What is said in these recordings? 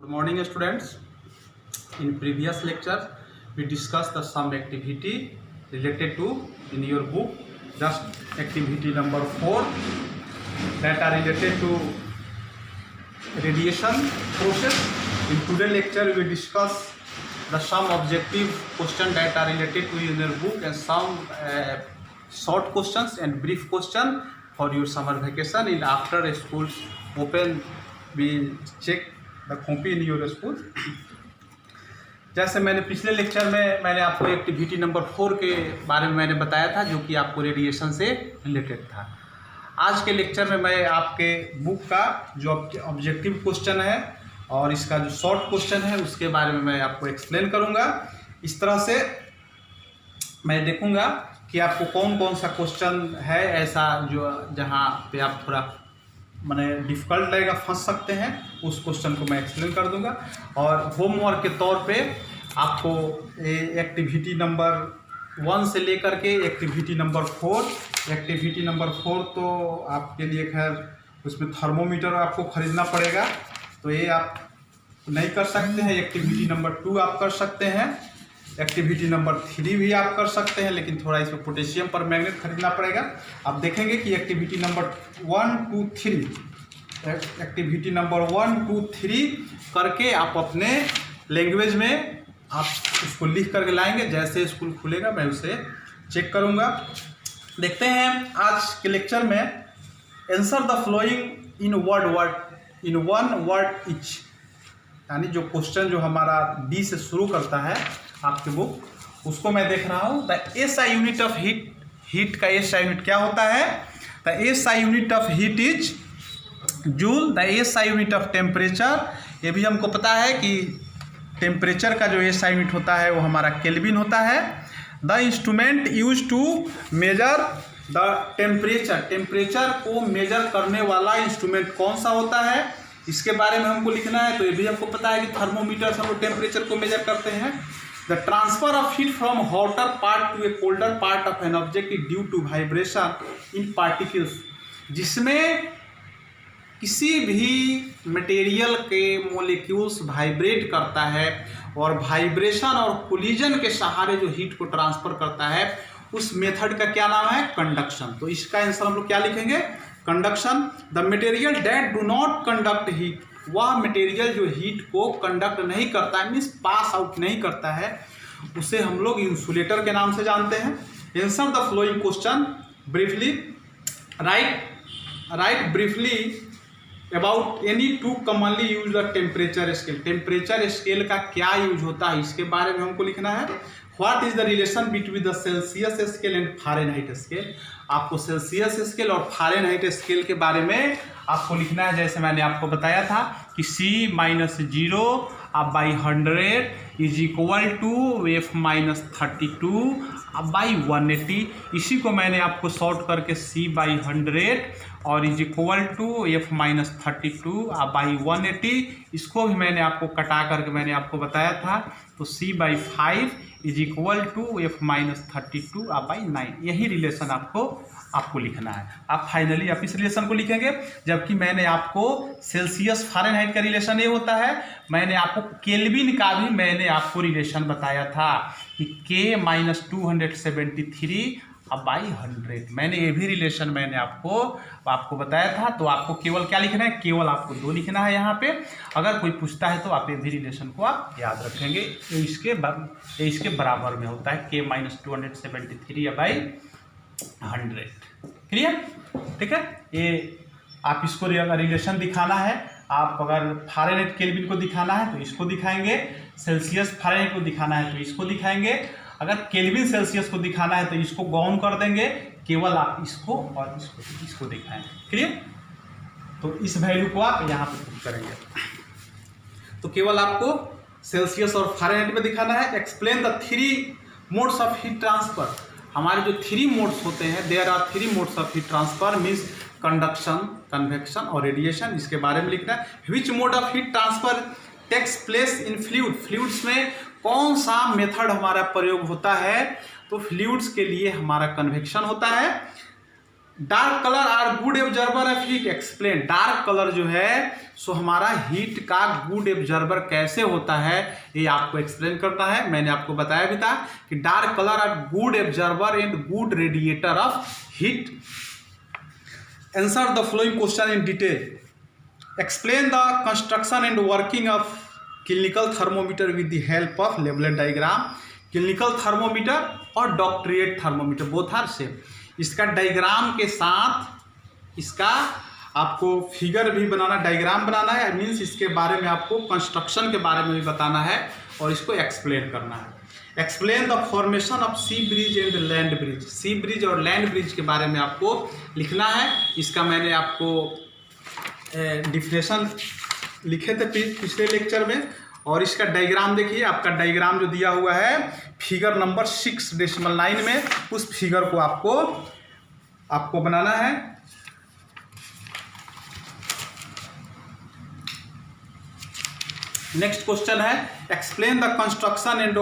Good morning students. In previous lecture we discussed some activity related to in your book just activity number 4 that are related to radiation process. In today's lecture we discuss the some objective question that are related to in your book and some short questions and brief question for your summer vacation. In after schools open we check the copy in your school. जैसे मैंने पिछले lecture में मैंने आपको activity number 4 के बारे में मैंने बताया था जो कि आपको रेडिएशन से रिलेटेड था। आज के लेक्चर में मैं आपके बुक का जो ऑब्जेक्टिव क्वेश्चन है और इसका जो शॉर्ट क्वेश्चन है उसके बारे में मैं आपको एक्सप्लेन करूंगा। इस तरह से मैं देखूंगा कि आपको कौन कौन सा क्वेश्चन है ऐसा जो जहां पे आप थोड़ा मैंने डिफ़िकल्ट लगेगा, फंस सकते हैं, उस क्वेश्चन को मैं एक्सप्लेन कर दूंगा। और होमवर्क के तौर पे आपको एक्टिविटी नंबर 1 से लेकर के एक्टिविटी नंबर 4 तो आपके लिए खैर उसमें थर्मोमीटर आपको ख़रीदना पड़ेगा, तो ये आप नहीं कर सकते हैं। एक्टिविटी नंबर 2 आप कर सकते हैं, एक्टिविटी नंबर 3 भी आप कर सकते हैं, लेकिन थोड़ा इसमें पोटेशियम पर मैग्नेट खरीदना पड़ेगा। आप देखेंगे कि एक्टिविटी नंबर 1, 2, 3 एक्टिविटी नंबर 1, 2, 3 करके आप अपने लैंग्वेज में आप उसको लिख करके लाएंगे। जैसे स्कूल खुलेगा मैं उसे चेक करूंगा। देखते हैं आज के लेक्चर में answer the following in one word each, यानी जो क्वेश्चन जो हमारा डी से शुरू करता है आपके बुक उसको मैं देख रहा हूँ। The SI unit of heat का एसआई यूनिट क्या होता है? The SI unit of heat is joule. The SI unit of temperature, ये भी हमको पता है कि टेम्परेचर का जो एसआई यूनिट होता है वो हमारा केल्विन होता है। The instrument use to measure the temperature को मेजर करने वाला इंस्ट्रूमेंट कौन सा होता है, इसके बारे में हमको लिखना है। तो ये भी हमको पता है कि थर्मोमीटर से हम लोग टेम्परेचर को मेजर करते हैं। The transfer of heat from hotter part to a colder part of an object is due to vibration in particles, जिसमें किसी भी मटेरियल के मोलिक्यूल्स वाइब्रेट करता है और वाइब्रेशन और कोलिजन के सहारे जो हीट को ट्रांसफर करता है उस मेथड का क्या नाम है? कंडक्शन। तो इसका आंसर हम लोग क्या लिखेंगे? Conduction. The material that do not conduct heat, वह मटेरियल जो हीट को कंडक्ट नहीं करता है, मीन्स पास आउट नहीं करता है, उसे हम लोग इंसुलेटर के नाम से जानते हैं। Answer the following question briefly. Right briefly about any two commonly use the temperature scale. Temperature scale का क्या यूज होता है इसके बारे में हमको लिखना है। What is the relation between the Celsius scale and Fahrenheit scale. आपको सेल्सियस स्केल और फारेनहाइट स्केल के बारे में आपको लिखना है। जैसे मैंने आपको बताया था कि C-0 by 100 is equal to F-32 by 180। इसी को मैंने आपको शॉर्ट करके C/100 और is equal to F-32 by 180, इसको भी मैंने आपको कटा करके मैंने आपको बताया था। तो C/5 is equal to F-32 by 9। यही रिलेशन आपको लिखना है। आप फाइनली आप इस रिलेशन को लिखेंगे, जबकि मैंने आपको सेल्सियस फारेनहाइट का रिलेशन ये होता है। मैंने आपको केल्विन का भी मैंने आपको रिलेशन बताया था कि K-273 बाई 100। मैंने ये भी रिलेशन मैंने आपको बताया था। तो आपको केवल क्या लिखना है? केवल आपको 2 लिखना है यहाँ पे। अगर कोई पूछता है तो आप ये भी रिलेशन को आप याद रखेंगे। इसके बराबर में होता है K-273 बाई 100। क्लियर? ठीक है। ये आप इसको रिलेशन दिखाना है। आप अगर फारेनहाइट केल्विन को दिखाना है तो इसको दिखाएंगे, सेल्सियस फारेनहाइट को दिखाना है तो इसको दिखाएंगे, अगर केल्विन सेल्सियस को दिखाना है तो इसको गौन कर देंगे, केवल आप इसको और इसको दिखाएंगे। क्लियर? तो इस वैल्यू को आप यहाँ पे पुट करेंगे। तो केवल आपको सेल्सियस और फारेनहाइट में दिखाना है। Explain the 3 modes of heat transfer. हमारे जो 3 मोड्स होते हैं, there are 3 modes of heat transfer, means conduction, convection और रेडिएशन, इसके बारे में लिखना है। Which mode of heat transfer takes place in fluids में कौन सा मेथड हमारा प्रयोग होता है? तो फ्लूइड्स के लिए हमारा कन्वेक्शन होता है। Dark colour are good absorber of heat, explain. Dark colour जो है सो हमारा हीट का गुड एब्जॉर्बर कैसे होता है ये आपको एक्सप्लेन करता है। मैंने आपको बताया भी था कि dark colour are good absorber and good radiator of heat. Answer the following question in detail. Explain the construction and working of clinical thermometer with the help of labelled diagram. Clinical thermometer और doctor's thermometer both are same. इसका diagram के साथ इसका आपको figure भी बनाना, diagram बनाना है, means इसके बारे में आपको कंस्ट्रक्शन के बारे में भी बताना है और इसको एक्सप्लेन करना है। Explain the formation of sea bridge and land bridge. Sea bridge और लैंड ब्रिज के बारे में आपको लिखना है। इसका मैंने आपको डिफिनेशन लिखे थे पिछले लेक्चर में, और इसका डायग्राम देखिए। आपका डायग्राम जो दिया हुआ है फिगर नंबर 6.9 में, उस फिगर को आपको बनाना है। नेक्स्ट क्वेश्चन है explain the construction and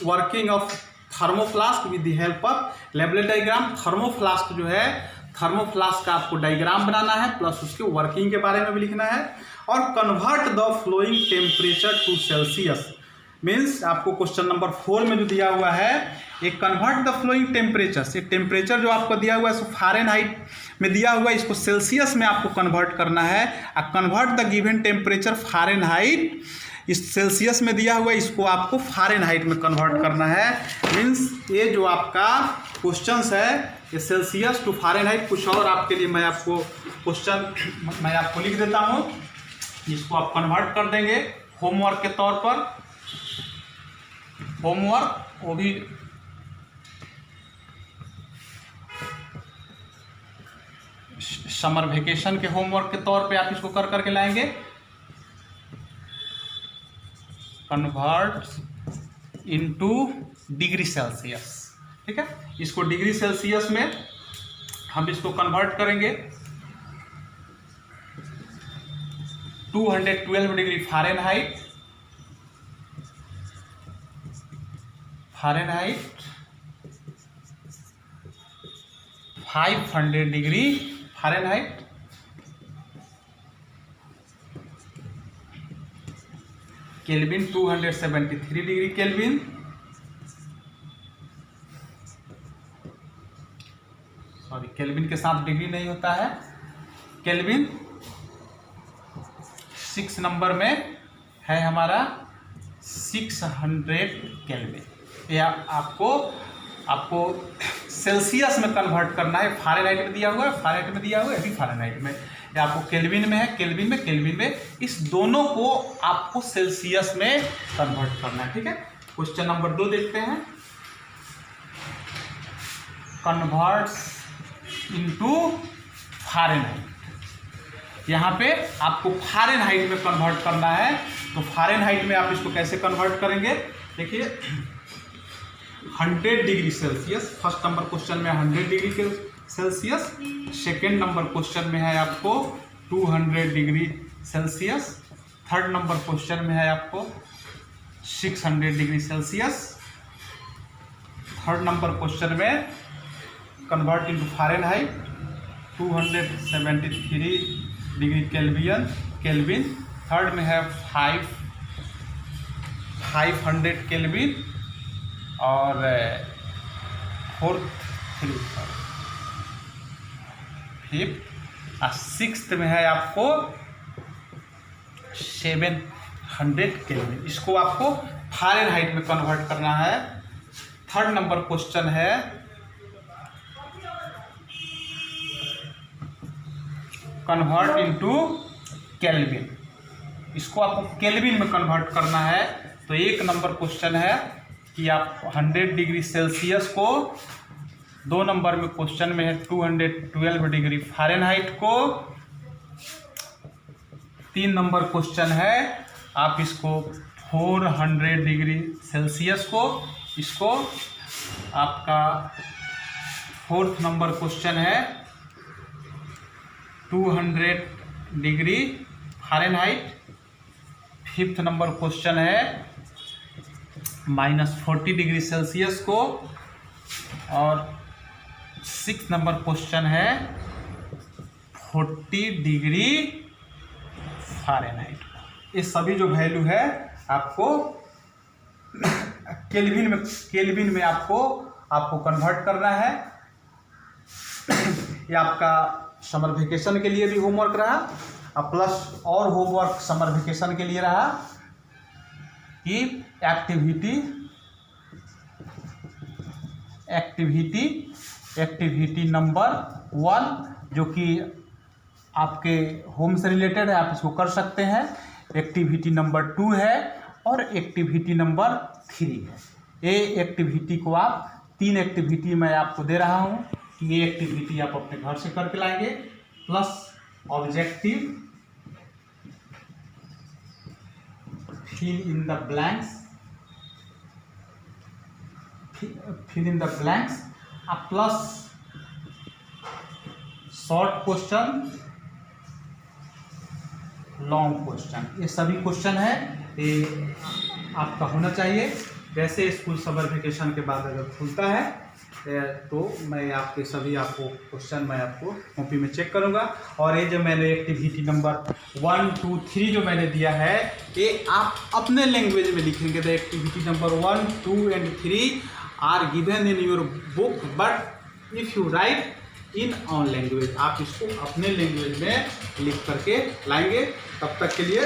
working of thermoflask with the help of labelled diagram. Thermoflask जो है, थर्मोफ्लास्क का आपको डायग्राम बनाना है, प्लस उसके वर्किंग के बारे में भी लिखना है। और convert the following temperature to Celsius, means आपको क्वेश्चन नंबर 4 में जो दिया हुआ है, एक कन्वर्ट द फ्लोइंग टेम्परेचर। ये टेम्परेचर जो आपको दिया हुआ है सो फ़ारेनहाइट में दिया हुआ है, इसको सेल्सियस में आपको कन्वर्ट करना है। Convert the given temperature Fahrenheit, इस सेल्सियस में दिया हुआ है, इसको आपको फ़ारेनहाइट में कन्वर्ट करना है। मीन्स ये जो आपका क्वेश्चंस है ये सेल्सियस टू फ़ारेनहाइट। कुछ और आपके लिए मैं आपको क्वेश्चन मैं आपको लिख देता हूँ, इसको आप कन्वर्ट कर देंगे होमवर्क के तौर पर। होमवर्क वो भी समर वेकेशन के होमवर्क के तौर पे आप इसको कर करके लाएंगे। कन्वर्ट इनटू डिग्री सेल्सियस, ठीक है। इसको डिग्री सेल्सियस में हम इसको कन्वर्ट करेंगे 212 degree Fahrenheit, 500 degree Fahrenheit, kelvin 273 degree kelvin, sorry kelvin के साथ डिग्री नहीं होता है, केल्विन 6 नंबर में है हमारा 600 केल्विन। या आपको सेल्सियस में कन्वर्ट करना है। फ़ारेनहाइट में दिया हुआ है, फ़ारेनहाइट में दिया हुआ है, अभी फ़ारेनहाइट में, या आपको केल्विन में है, केल्विन में, इस दोनों को आपको सेल्सियस में कन्वर्ट करना है, ठीक है। क्वेश्चन नंबर 2 देखते हैं। Converts into Fahrenheit. यहाँ पे आपको फ़ारेनहाइट में कन्वर्ट करना है, तो फ़ारेनहाइट में आप इसको कैसे कन्वर्ट करेंगे, देखिए 100 degree Celsius. First number question में 100 degree Celsius, second number question में है आपको 200 degree Celsius, third number question में है आपको 600 degree Celsius, third number question में convert into Fahrenheit 273 degree Kelvin, third में है 500 केल्विन, और फिफ्थ सिक्स्थ में है आपको 700 केल्विन। इसको आपको फ़ारेनहाइट में कन्वर्ट करना है। थर्ड नंबर क्वेश्चन है कन्वर्ट इनटू केल्विन, इसको आपको केल्विन में कन्वर्ट करना है। तो एक नंबर क्वेश्चन है कि आप 100 डिग्री सेल्सियस को, 2 नंबर में क्वेश्चन में है 212 डिग्री फ़ारेनहाइट को, 3 नंबर क्वेश्चन है आप इसको 400 डिग्री सेल्सियस को, इसको आपका फोर्थ नंबर क्वेश्चन है 200 degree Fahrenheit, fifth number question है -40 डिग्री सेल्सियस को, और 6 नंबर क्वेश्चन है 40 डिग्री फ़ारेनहाइट। ये सभी जो वैल्यू है आपको केल्विन में आपको कन्वर्ट करना है। ये आपका समर वेकेशन के लिए भी होमवर्क रहा, और प्लस और होमवर्क समर वेकेशन के लिए रहा कि एक्टिविटी नंबर 1 जो कि आपके होम से रिलेटेड है, आप इसको कर सकते हैं। एक्टिविटी नंबर 2 है और एक्टिविटी नंबर 3 है। ये एक्टिविटी को आप 3 एक्टिविटी मैं आपको दे रहा हूँ कि ये एक्टिविटी आप अपने घर से करके लाएंगे। Plus objective fill in the blanks plus short question, long question, ये सभी क्वेश्चन है, ये आपका होना चाहिए। जैसे स्कूल समर वेकेशन के बाद अगर खुलता है तो मैं आपके सभी क्वेश्चन मैं आपको कॉपी में चेक करूंगा। और ये जो मैंने एक्टिविटी नंबर 1, 2, 3 जो मैंने दिया है ये आप अपने लैंग्वेज में लिखेंगे। The activity number 1, 2 and 3 are given in your book, but if you write in on language, आप इसको अपने लैंग्वेज में लिख करके लाएंगे। तब तक के लिए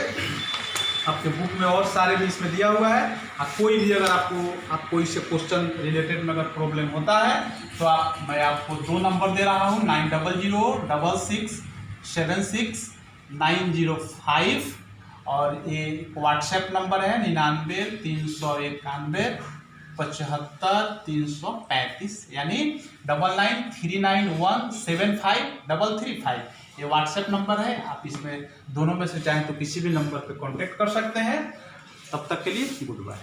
आपके बुक में और सारे भी इसमें दिया हुआ है। कोई भी अगर आपको इससे क्वेश्चन रिलेटेड में अगर प्रॉब्लम होता है तो मैं आपको 2 नंबर दे रहा हूँ, 9006676905, और ये व्हाट्सएप नंबर है 9931917535, यानी 9939175335। ये व्हाट्सएप नंबर है, आप इसमें दोनों में से चाहें तो किसी भी नंबर पे कांटेक्ट कर सकते हैं। तब तक के लिए गुड बाय।